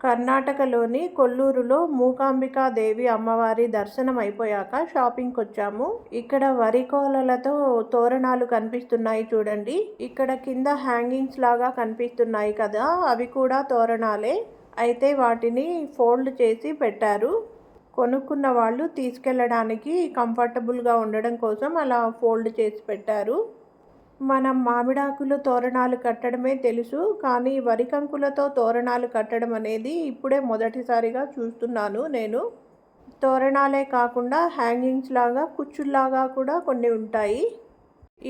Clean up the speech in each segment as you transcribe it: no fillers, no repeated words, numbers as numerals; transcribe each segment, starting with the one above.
కర్ణాటకలోని కొల్లూరులో మూకాంబికా దేవి అమ్మవారి దర్శనం అయిపోయాక షాపింగ్కి వచ్చాము. ఇక్కడ వరి కోలలతో తోరణాలు కనిపిస్తున్నాయి చూడండి. ఇక్కడ కింద హ్యాంగింగ్స్ లాగా కనిపిస్తున్నాయి కదా, అవి కూడా తోరణాలే. అయితే వాటిని ఫోల్డ్ చేసి పెట్టారు. కొనుక్కున్న వాళ్ళు తీసుకెళ్ళడానికి కంఫర్టబుల్గా ఉండడం కోసం అలా ఫోల్డ్ చేసి పెట్టారు. మనం మామిడాకులు తోరణాలు కట్టడమే తెలుసు, కానీ వరి కంకులతో తోరణాలు కట్టడం అనేది ఇప్పుడే మొదటిసారిగా చూస్తున్నాను నేను. తోరణాలే కాకుండా హ్యాంగింగ్స్ లాగా కుచ్చుల్లాగా కూడా కొన్ని ఉంటాయి.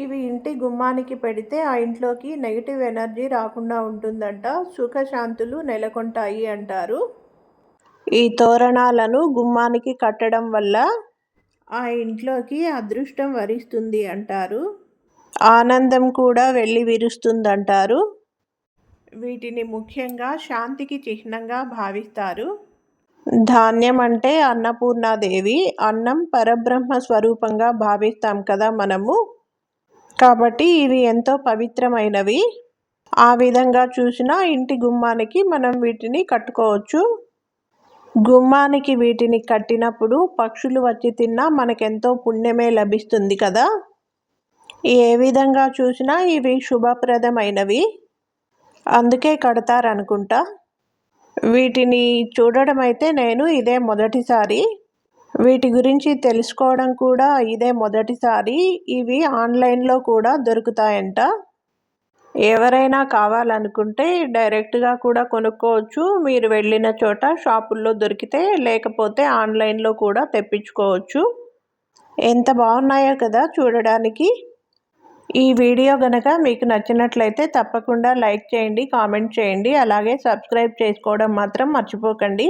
ఇవి ఇంటి గుమ్మానికి పెడితే ఆ ఇంట్లోకి నెగిటివ్ ఎనర్జీ రాకుండా ఉంటుందంట, సుఖశాంతులు నెలకొంటాయి అంటారు. ఈ తోరణాలను గుమ్మానికి కట్టడం వల్ల ఆ ఇంట్లోకి అదృష్టం వరిస్తుంది అంటారు. ఆనందం కూడా వెళ్ళి విరుస్తుందంటారు. వీటిని ముఖ్యంగా శాంతికి చిహ్నంగా భావిస్తారు. ధాన్యం అంటే అన్నపూర్ణాదేవి, అన్నం పరబ్రహ్మ స్వరూపంగా భావిస్తాం కదా మనము. కాబట్టి ఇవి ఎంతో పవిత్రమైనవి. ఆ విధంగా చూసినా ఇంటి గుమ్మానికి మనం వీటిని కట్టుకోవచ్చు. గుమ్మానికి వీటిని కట్టినప్పుడు పక్షులు వచ్చి తిన్నా మనకెంతో పుణ్యమే లభిస్తుంది కదా. ఏ విధంగా చూసినా ఇవి శుభప్రదమైనవి, అందుకే కడతారనుకుంటా. వీటిని చూడడం అయితే నేను ఇదే మొదటిసారి. వీటి గురించి తెలుసుకోవడం కూడా ఇదే మొదటిసారి. ఇవి ఆన్లైన్లో కూడా దొరుకుతాయంట. ఎవరైనా కావాలనుకుంటే డైరెక్ట్గా కూడా కొనుక్కోవచ్చు. మీరు వెళ్ళిన చోట షాపుల్లో దొరికితే, లేకపోతే ఆన్లైన్లో కూడా తెప్పించుకోవచ్చు. ఎంత బాగున్నాయో కదా చూడడానికి. ఈ వీడియో గనక మీకు నచ్చినట్లయితే తప్పకుండా లైక్ చేయండి, కామెంట్ చేయండి, అలాగే సబ్స్క్రైబ్ చేసుకోవడం మాత్రం మర్చిపోకండి.